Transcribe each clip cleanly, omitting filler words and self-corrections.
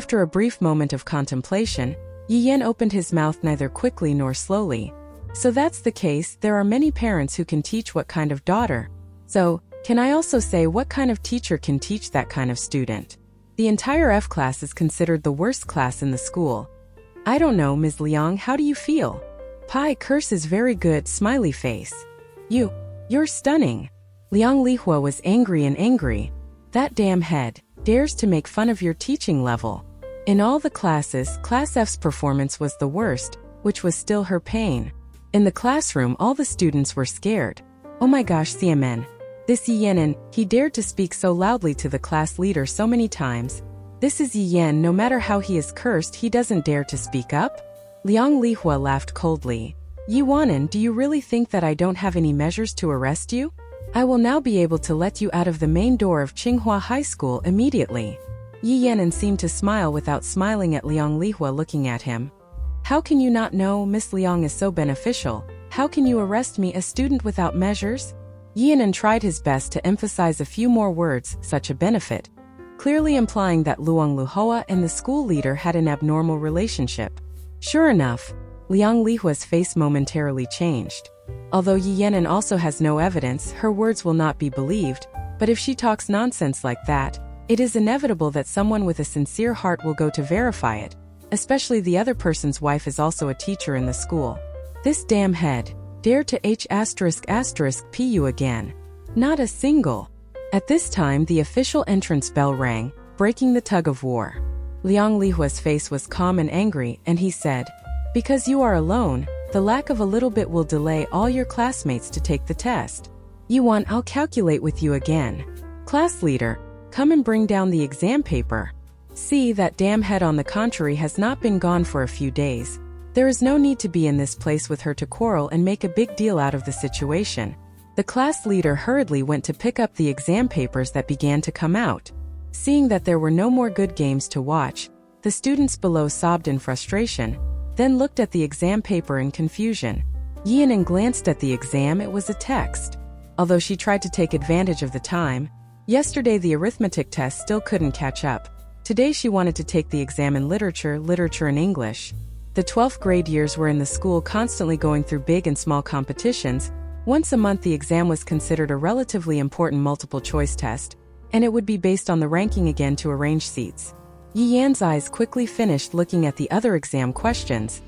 After a brief moment of contemplation, Yi Yan opened his mouth neither quickly nor slowly. So that's the case, there are many parents who can teach what kind of daughter. So, can I also say what kind of teacher can teach that kind of student? The entire F class is considered the worst class in the school. I don't know, Ms. Liang, how do you feel? Pi curse is very good, smiley face. You're stunning. Liang Lihua was angry and angry. That damn head dares to make fun of your teaching level. In all the classes, Class F's performance was the worst, which was still her pain. In the classroom, all the students were scared. Oh my gosh, CMN. This Yi Yan, and he dared to speak so loudly to the class leader so many times. This is Yi Yan, no matter how he is cursed, he doesn't dare to speak up? Liang Lihua laughed coldly. Yi Wanan, do you really think that I don't have any measures to arrest you? I will now be able to let you out of the main door of Tsinghua High School immediately. Yi Yanan seemed to smile without smiling at Liang Lihua looking at him. How can you not know Miss Liang is so beneficial? How can you arrest me, a student without measures? Yi Yanan tried his best to emphasize a few more words, such a benefit, clearly implying that Luang Luhua and the school leader had an abnormal relationship. Sure enough, Liang Lihua's face momentarily changed. Although Yi Yanan also has no evidence, her words will not be believed, but if she talks nonsense like that, it is inevitable that someone with a sincere heart will go to verify it, especially the other person's wife is also a teacher in the school. This damn head dared to ******** pu again. Not a single. At this time the official entrance bell rang, breaking the tug of war. Liang Lihua's face was calm and angry, and he said, because you are alone, the lack of a little bit will delay all your classmates to take the test. Yuan, I'll calculate with you again. Class leader, come and bring down the exam paper. See, that damn head on the contrary has not been gone for a few days. There is no need to be in this place with her to quarrel and make a big deal out of the situation. The class leader hurriedly went to pick up the exam papers that began to come out. Seeing that there were no more good games to watch, the students below sobbed in frustration, then looked at the exam paper in confusion. Yi Yanan glanced at the exam, it was a text. Although she tried to take advantage of the time, yesterday the arithmetic test still couldn't catch up. Today she wanted to take the exam in literature and English. The 12th grade years were in the school constantly going through big and small competitions. Once a month the exam was considered a relatively important multiple choice test, and it would be based on the ranking again to arrange seats. Yi Yan's eyes quickly finished looking at the other exam questions.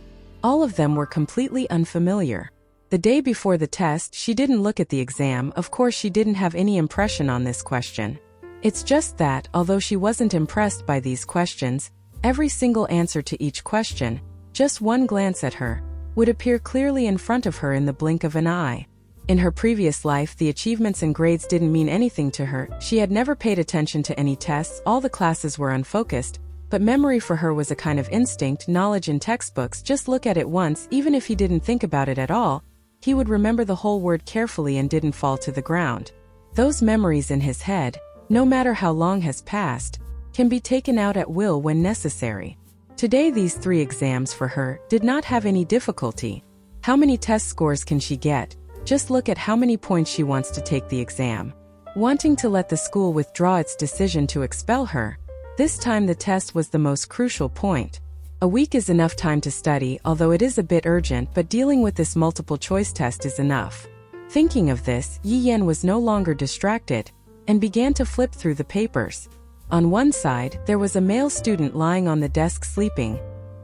All of them were completely unfamiliar. The day before the test, she didn't look at the exam, of course she didn't have any impression on this question. It's just that, although she wasn't impressed by these questions, every single answer to each question, just one glance at her, would appear clearly in front of her in the blink of an eye. In her previous life, the achievements and grades didn't mean anything to her. She had never paid attention to any tests, all the classes were unfocused, but memory for her was a kind of instinct, knowledge in textbooks. Just look at it once, even if he didn't think about it at all, he would remember the whole word carefully and didn't fall to the ground. Those memories in his head, no matter how long has passed, can be taken out at will when necessary. Today these 3 exams for her did not have any difficulty. How many test scores can she get? Just look at how many points she wants to take the exam. Wanting to let the school withdraw its decision to expel her, this time the test was the most crucial point. A week is enough time to study, although it is a bit urgent, but dealing with this multiple choice test is enough. Thinking of this, Yi Yan was no longer distracted, and began to flip through the papers. On one side, there was a male student lying on the desk sleeping.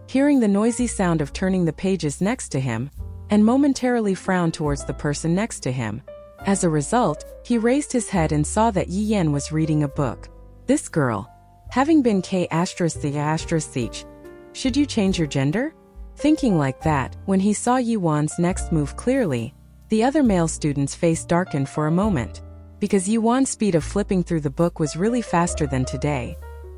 Hearing the noisy sound of turning the pages next to him, and momentarily frowned towards the person next to him. As a result, he raised his head and saw that Yi Yan was reading a book. This girl, having been K*****, should you change your gender? Thinking like that, when he saw Yi Wan's next move clearly, the other male student's face darkened for a moment. Because Yi Wan's speed of flipping through the book was really faster than today.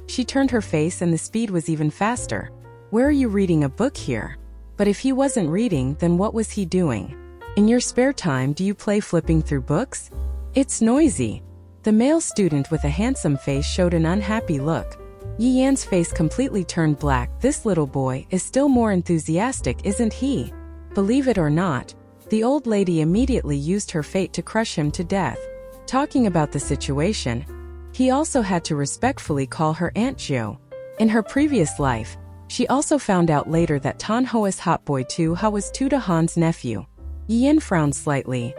She turned her face and the speed was even faster. Where are you reading a book here? But if he wasn't reading, then what was he doing? In your spare time, do you play flipping through books? It's noisy. The male student with a handsome face showed an unhappy look. Yi Yan's face completely turned black. This little boy is still more enthusiastic, isn't he? Believe it or not, the old lady immediately used her fate to crush him to death. Talking about the situation, he also had to respectfully call her Aunt Jo. In her previous life, she also found out later that Tan Hoa's hot boy Tu Ha was Tu Da Han's nephew. Yin frowned slightly.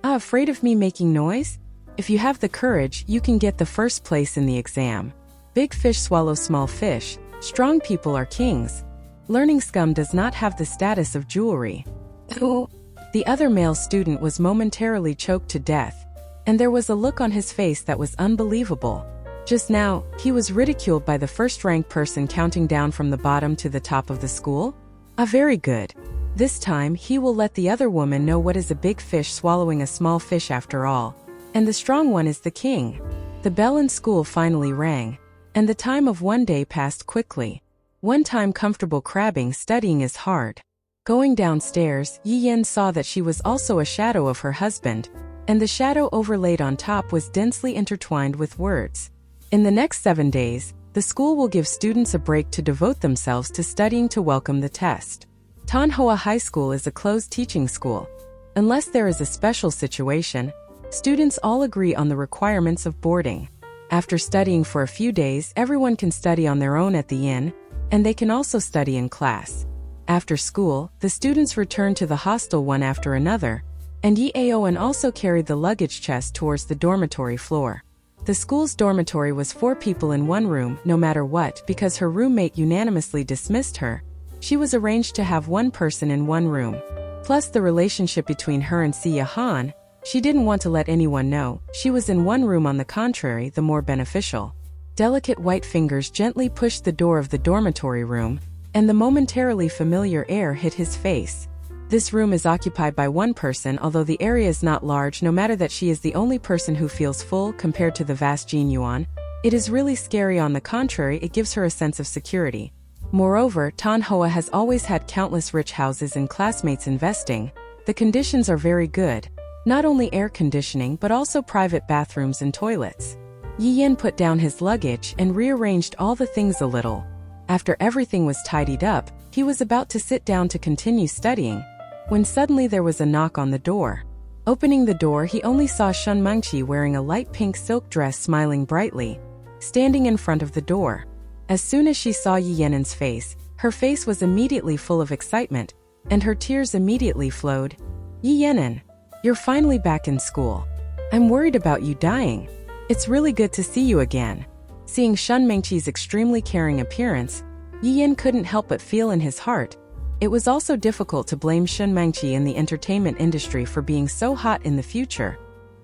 Afraid of me making noise? If you have the courage, you can get the first place in the exam. Big fish swallow small fish. Strong people are kings. Learning scum does not have the status of jewelry. The other male student was momentarily choked to death, and there was a look on his face that was unbelievable. Just now, he was ridiculed by the first-rank person counting down from the bottom to the top of the school? Very good. This time, he will let the other woman know what is a big fish swallowing a small fish after all. And the strong one is the king. The bell in school finally rang, and the time of one day passed quickly. One time comfortable crabbing studying is hard. Going downstairs, Yi Yen saw that she was also a shadow of her husband, and the shadow overlaid on top was densely intertwined with words. In the next 7 days, the school will give students a break to devote themselves to studying to welcome the test. Tan Hoa High School is a closed teaching school. Unless there is a special situation, students all agree on the requirements of boarding. After studying for a few days, everyone can study on their own at the inn, and they can also study in class. After school, the students return to the hostel one after another, and Yi Aoan also carried the luggage chest towards the dormitory floor. The school's dormitory was 4 people in one room, no matter what, because her roommate unanimously dismissed her. She was arranged to have 1 person in one room. Plus the relationship between her and Siya Han, she didn't want to let anyone know. She was in one room, on the contrary, the more beneficial. Delicate white fingers gently pushed the door of the dormitory room, and the momentarily familiar air hit his face. This room is occupied by 1 person, although the area is not large. No matter that she is the only person who feels full compared to the vast Jin Yuan, it is really scary. On the contrary, it gives her a sense of security. Moreover, Tan Hoa has always had countless rich houses and classmates investing. The conditions are very good. Not only air conditioning but also private bathrooms and toilets. Yi Yen put down his luggage and rearranged all the things a little. After everything was tidied up, he was about to sit down to continue studying, when suddenly there was a knock on the door. Opening the door, he only saw Shun Mengqi wearing a light pink silk dress, smiling brightly, standing in front of the door. As soon as she saw Yi Yenen's face, her face was immediately full of excitement, and her tears immediately flowed. Yi Yenen, you're finally back in school. I'm worried about you dying. It's really good to see you again. Seeing Shun Mengqi's extremely caring appearance, Yi Yen couldn't help but feel in his heart. It was also difficult to blame Shun Mengqi in the entertainment industry for being so hot in the future.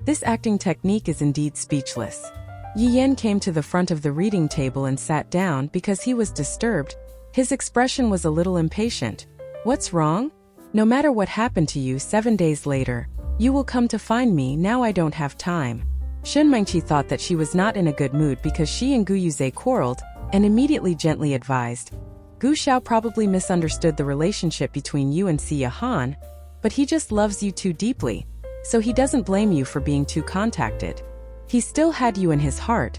This acting technique is indeed speechless. Yi Yen came to the front of the reading table and sat down because he was disturbed. His expression was a little impatient. What's wrong? No matter what happened to you 7 days later, you will come to find me. Now I don't have time. Shun Mengqi thought that she was not in a good mood because she and Gu Yuze quarreled, and immediately gently advised. Gu Xiao probably misunderstood the relationship between you and Siya Han, but he just loves you too deeply, so he doesn't blame you for being too contacted. He still had you in his heart.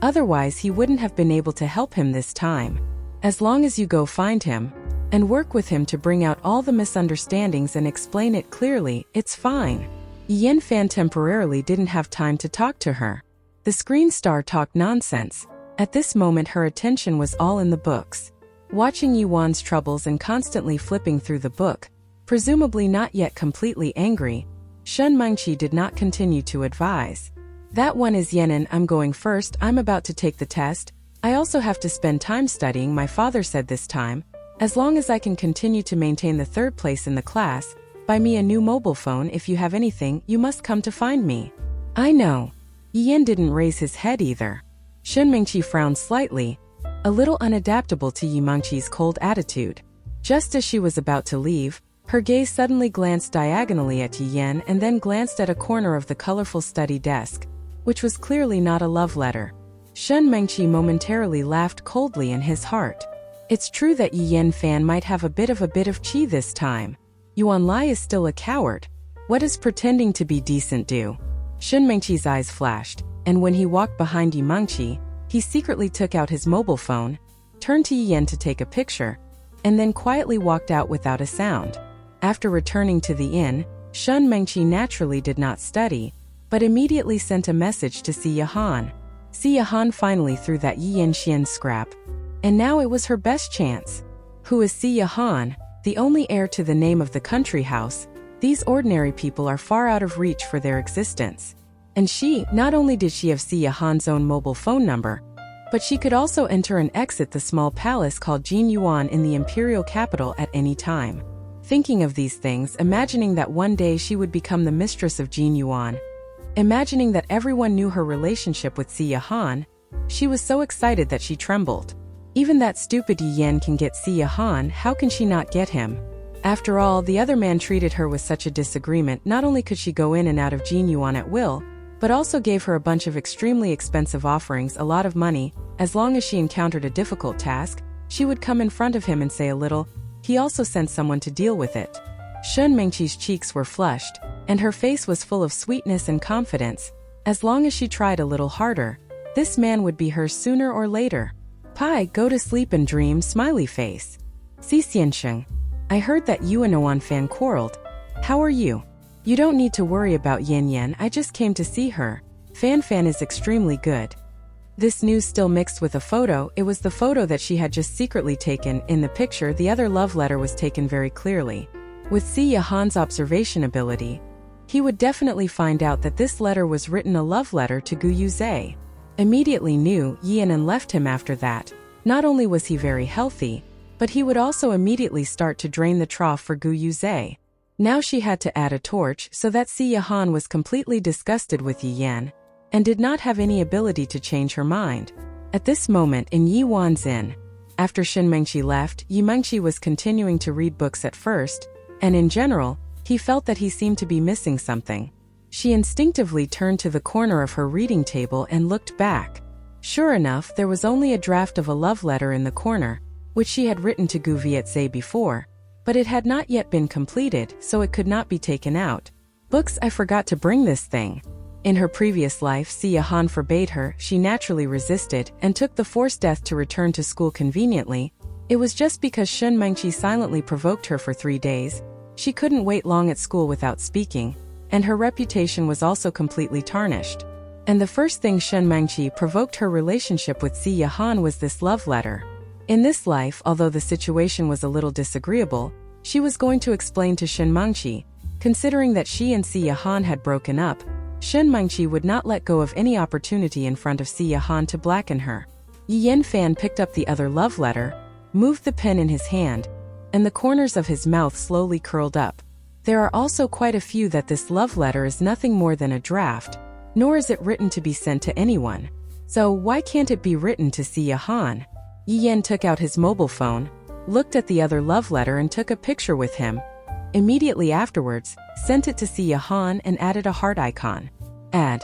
Otherwise, he wouldn't have been able to help him this time. As long as you go find him and work with him to bring out all the misunderstandings and explain it clearly, it's fine. Yen Fan temporarily didn't have time to talk to her. The screen star talked nonsense. At this moment, her attention was all in the books. Watching Yuan's troubles and constantly flipping through the book, presumably not yet completely angry, Shun Mengqi did not continue to advise. That one is Yenen. I'm going first. I'm about to take the test. I also have to spend time studying. My father said this time, as long as I can continue to maintain the 3rd place in the class, buy me a new mobile phone. If you have anything, you must come to find me. I know. Yen didn't raise his head either. Shun Mengqi frowned slightly, a little unadaptable to Yi Mengqi's cold attitude. Just as she was about to leave, her gaze suddenly glanced diagonally at Yi Yen and then glanced at a corner of the colorful study desk, which was clearly not a love letter. Shun Mengqi momentarily laughed coldly in his heart. It's true that Yi Yen Fan might have a bit of chi this time. Yuan Lai is still a coward. What does pretending to be decent do? Shun Mengqi's eyes flashed, and when he walked behind Yi Mengqi, he secretly took out his mobile phone, turned to Yi Yen to take a picture, and then quietly walked out without a sound. After returning to the inn, Shun Mengqi naturally did not study, but immediately sent a message to Siya Han. Siya Han finally threw that Yi Yen Xian scrap. And now it was her best chance. Who is Si Han, the only heir to the name of the country house? These ordinary people are far out of reach for their existence. And not only did she have Si Han's own mobile phone number, but she could also enter and exit the small palace called Jin Yuan in the imperial capital at any time. Thinking of these things, imagining that one day she would become the mistress of Jin Yuan, imagining that everyone knew her relationship with Si Han, she was so excited that she trembled. Even that stupid Yi Yan can get Si Han, how can she not get him? After all, the other man treated her with such a disagreement. Not only could she go in and out of Jin Yuan at will, but also gave her a bunch of extremely expensive offerings, a lot of money. As long as she encountered a difficult task, she would come in front of him and say a little. He also sent someone to deal with it. Shun Mengqi's cheeks were flushed, and her face was full of sweetness and confidence. As long as she tried a little harder, this man would be hers sooner or later. Pai, go to sleep and dream, smiley face. Si Xiansheng, I heard that you and Oan Fan quarreled. How are you? You don't need to worry about Yan Yan, I just came to see her. Fan Fan is extremely good. This news still mixed with a photo. It was the photo that she had just secretly taken. In the picture, the other love letter was taken very clearly. With Si Han's observation ability, he would definitely find out that this letter was written a love letter to Gu Yuzhe. Immediately knew Yan and left him after that. Not only was he very healthy, but he would also immediately start to drain the trough for Gu Yuzhe. Now she had to add a torch, so that Si Han was completely disgusted with Yi Yan, and did not have any ability to change her mind. At this moment in Yi Wan's inn, after Shin Mengqi left, Yi Mengqi was continuing to read books at first, and in general, he felt that he seemed to be missing something. She instinctively turned to the corner of her reading table and looked back. Sure enough, there was only a draft of a love letter in the corner, which she had written to Gu Vietze before, but it had not yet been completed, so it could not be taken out. Books, I forgot to bring this thing. In her previous life, Si Han forbade her. She naturally resisted and took the forced death to return to school conveniently. It was just because Shun Mengqi silently provoked her for 3 days. She couldn't wait long at school without speaking, and her reputation was also completely tarnished. And the first thing Shun Mengqi provoked her relationship with Si Han was this love letter. In this life, although the situation was a little disagreeable, she was going to explain to Shun Mengqi. Considering that she and Si Han had broken up, Shun Mengqi would not let go of any opportunity in front of Si Han to blacken her. Yi Yan Fan picked up the other love letter, moved the pen in his hand, and the corners of his mouth slowly curled up. There are also quite a few that this love letter is nothing more than a draft, nor is it written to be sent to anyone. So why can't it be written to Si Han? Yi Yan took out his mobile phone, looked at the other love letter and took a picture with him. Immediately afterwards, sent it to Si Han and added a heart icon. Add.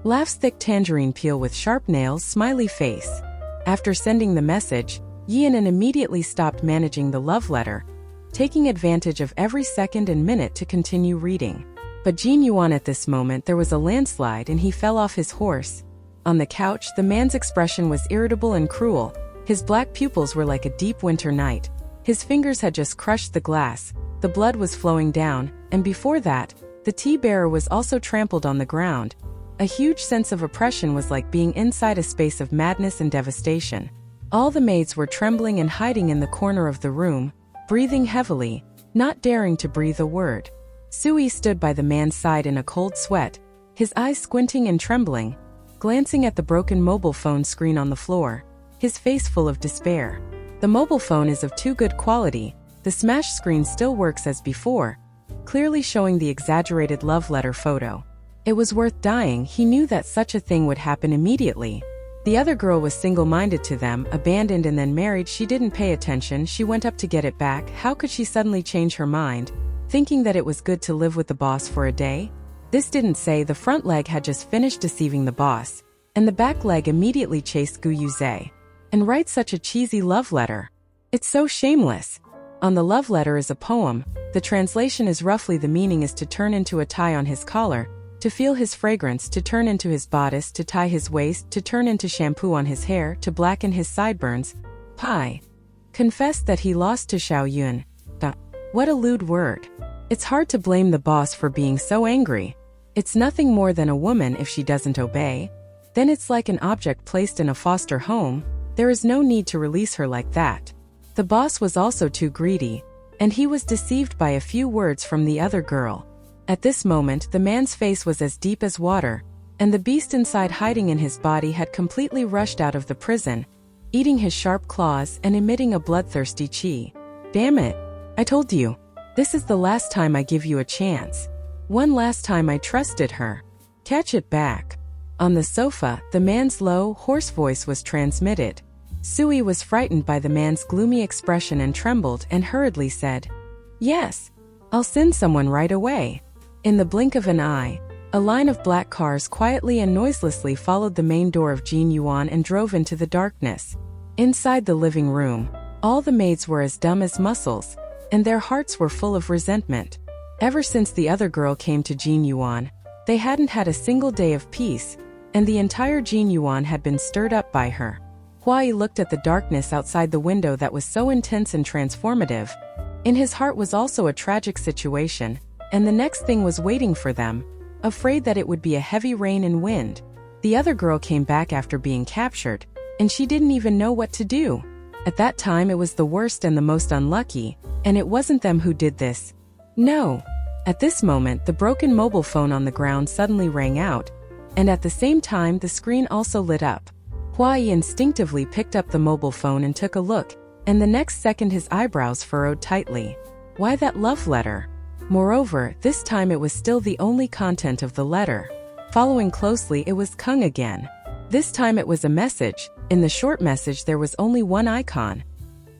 Laughs thick tangerine peel with sharp nails, smiley face. After sending the message, Yan immediately stopped managing the love letter, taking advantage of every second and minute to continue reading. But Jin Yuan, at this moment there was a landslide and he fell off his horse. On the couch, the man's expression was irritable and cruel. His black pupils were like a deep winter night. His fingers had just crushed the glass, the blood was flowing down, and before that, the tea bearer was also trampled on the ground. A huge sense of oppression was like being inside a space of madness and devastation. All the maids were trembling and hiding in the corner of the room, breathing heavily, not daring to breathe a word. Sui stood by the man's side in a cold sweat, his eyes squinting and trembling, glancing at the broken mobile phone screen on the floor, his face full of despair. The mobile phone is of too good quality. The smashed screen still works as before, clearly showing the exaggerated love letter photo. It was worth dying. He knew that such a thing would happen immediately. The other girl was single-minded to them, abandoned and then married. She didn't pay attention. She went up to get it back. How could she suddenly change her mind, thinking that it was good to live with the boss for a day? This didn't say the front leg had just finished deceiving the boss, and the back leg immediately chased Gu Yuzhe. And write such a cheesy love letter. It's so shameless. On the love letter is a poem. The translation is roughly the meaning is to turn into a tie on his collar, to feel his fragrance, to turn into his bodice, to tie his waist, to turn into shampoo on his hair, to blacken his sideburns. Pai confessed that he lost to Xiao Yun. What a lewd word. It's hard to blame the boss for being so angry. It's nothing more than a woman if she doesn't obey. Then it's like an object placed in a foster home. There is no need to release her like that. The boss was also too greedy, and he was deceived by a few words from the other girl. At this moment, the man's face was as deep as water, and the beast inside hiding in his body had completely rushed out of the prison, eating his sharp claws and emitting a bloodthirsty chi. Damn it! I told you. This is the last time I give you a chance. One last time I trusted her. Catch it back. On the sofa, the man's low, hoarse voice was transmitted. Sui was frightened by the man's gloomy expression and trembled and hurriedly said, "Yes, I'll send someone right away." In the blink of an eye, a line of black cars quietly and noiselessly followed the main door of Jin Yuan and drove into the darkness. Inside the living room, all the maids were as dumb as mussels, and their hearts were full of resentment. Ever since the other girl came to Jin Yuan, they hadn't had a single day of peace, and the entire Jin Yuan had been stirred up by her. Huai looked at the darkness outside the window that was so intense and transformative. In his heart was also a tragic situation, and the next thing was waiting for them, afraid that it would be a heavy rain and wind. The other girl came back after being captured, and she didn't even know what to do. At that time it was the worst and the most unlucky, and it wasn't them who did this. No. At this moment, the broken mobile phone on the ground suddenly rang out, and at the same time the screen also lit up. Huai instinctively picked up the mobile phone and took a look, and the next second his eyebrows furrowed tightly. Why that love letter? Moreover, this time it was still the only content of the letter. Following closely, it was Kung again. This time it was a message. In the short message there was only one icon.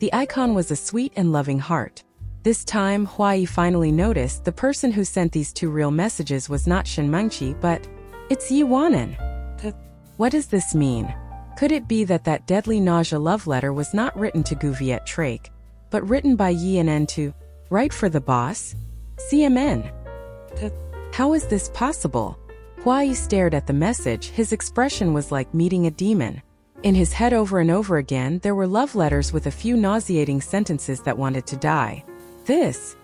The icon was a sweet and loving heart. This time, Huai finally noticed the person who sent these two real messages was not Shen Mengqi, but it's Yi Wanan. What does this mean? Could it be that that deadly nausea love letter was not written to Gu Viet Trake, but written by Yi and to write for the boss? CMN. How is this possible? Huai stared at the message. His expression was like meeting a demon. In his head over and over again there were love letters with a few nauseating sentences that wanted to die. This.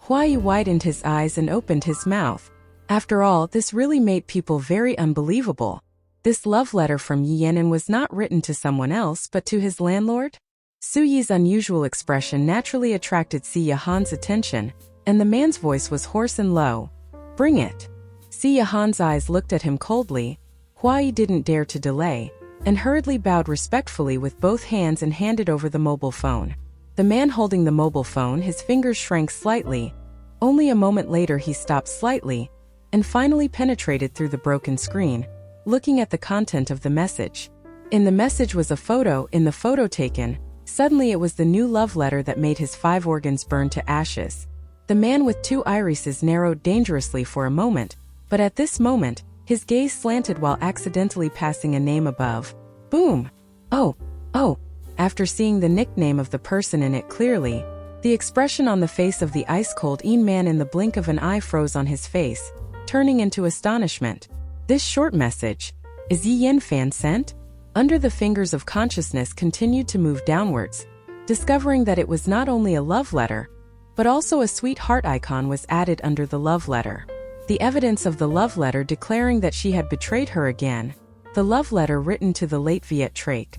Huai widened his eyes and opened his mouth. After all, this really made people very unbelievable. This love letter from Yi Yanan was not written to someone else but to his landlord? Su Yi's unusual expression naturally attracted Si Yahan's attention, and the man's voice was hoarse and low. Bring it. Si Yahan's eyes looked at him coldly. Huai didn't dare to delay, and hurriedly bowed respectfully with both hands and handed over the mobile phone. The man holding the mobile phone, his fingers shrank slightly. Only a moment later he stopped slightly, and finally penetrated through the broken screen, looking at the content of the message. In the message was a photo. In the photo taken, suddenly it was the new love letter that made his 5 organs burn to ashes. The man with 2 irises narrowed dangerously for a moment, but at this moment, his gaze slanted while accidentally passing a name above. Boom! Oh! After seeing the nickname of the person in it clearly, the expression on the face of the ice-cold man in the blink of an eye froze on his face, turning into astonishment. This short message, is Yi Yen fan sent? Under the fingers of consciousness continued to move downwards, discovering that it was not only a love letter, but also a sweet heart icon was added under the love letter. The evidence of the love letter declaring that she had betrayed her again. The love letter written to the late Viet Trake.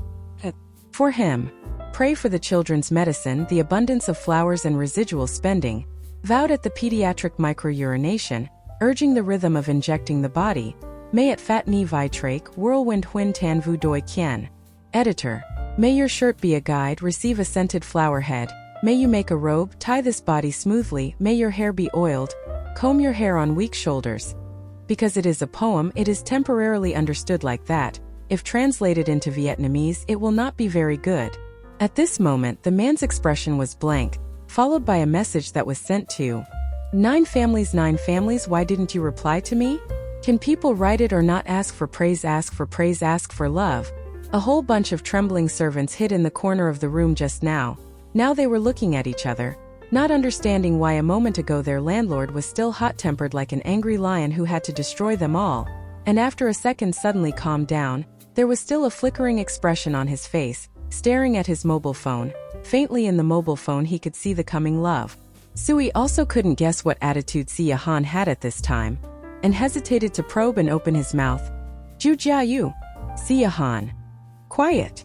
For him, pray for the children's medicine, the abundance of flowers and residual spending, vowed at the pediatric micro-urination, urging the rhythm of injecting the body. May at Fat Ni Vi Trake, Whirlwind Huin Tan Vu Doi Kien. Editor. May your shirt be a guide, receive a scented flower head. May you make a robe, tie this body smoothly. May your hair be oiled, comb your hair on weak shoulders. Because it is a poem, it is temporarily understood like that. If translated into Vietnamese, it will not be very good. At this moment, the man's expression was blank, followed by a message that was sent to 9 families. 9 families, why didn't you reply to me? Can people write it or not? Ask for praise, ask for praise, ask for love. A whole bunch of trembling servants hid in the corner of the room just now. Now they were looking at each other, not understanding why a moment ago their landlord was still hot-tempered like an angry lion who had to destroy them all, and after a second suddenly calmed down. There was still a flickering expression on his face, staring at his mobile phone. Faintly in the mobile phone he could see the coming love. Sui also couldn't guess what attitude Si Yahan had at this time, and hesitated to probe and open his mouth. Ju Jia Yu. Si Yahan. Quiet.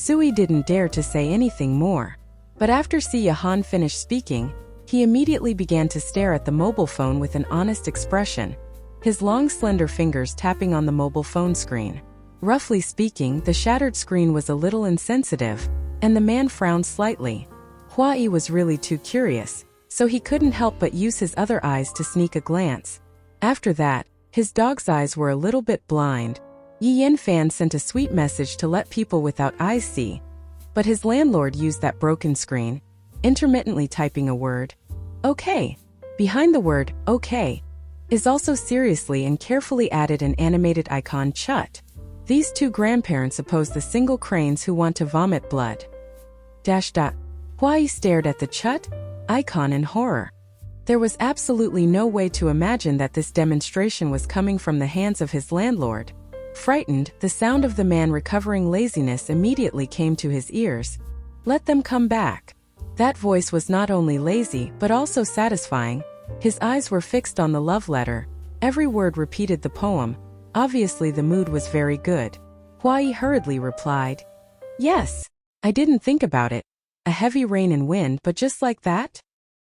Sui didn't dare to say anything more. But after Si Yahan finished speaking, he immediately began to stare at the mobile phone with an honest expression, his long slender fingers tapping on the mobile phone screen. Roughly speaking, the shattered screen was a little insensitive, and the man frowned slightly. Hua Yi was really too curious, so he couldn't help but use his other eyes to sneak a glance. After that, his dog's eyes were a little bit blind. Yi Yanfan sent a sweet message to let people without eyes see, but his landlord used that broken screen, intermittently typing a word, "Okay." Behind the word, "Okay," is also seriously and carefully added an animated icon chut. These two grandparents oppose the single cranes who want to vomit blood. Hua Yi stared at the chut icon in horror. There was absolutely no way to imagine that this demonstration was coming from the hands of his landlord. Frightened, the sound of the man recovering laziness immediately came to his ears. "Let them come back." That voice was not only lazy but also satisfying. His eyes were fixed on the love letter. Every word repeated the poem. Obviously the mood was very good. Hua Yi hurriedly replied, "Yes. I didn't think about it. A heavy rain and wind, but just like that?"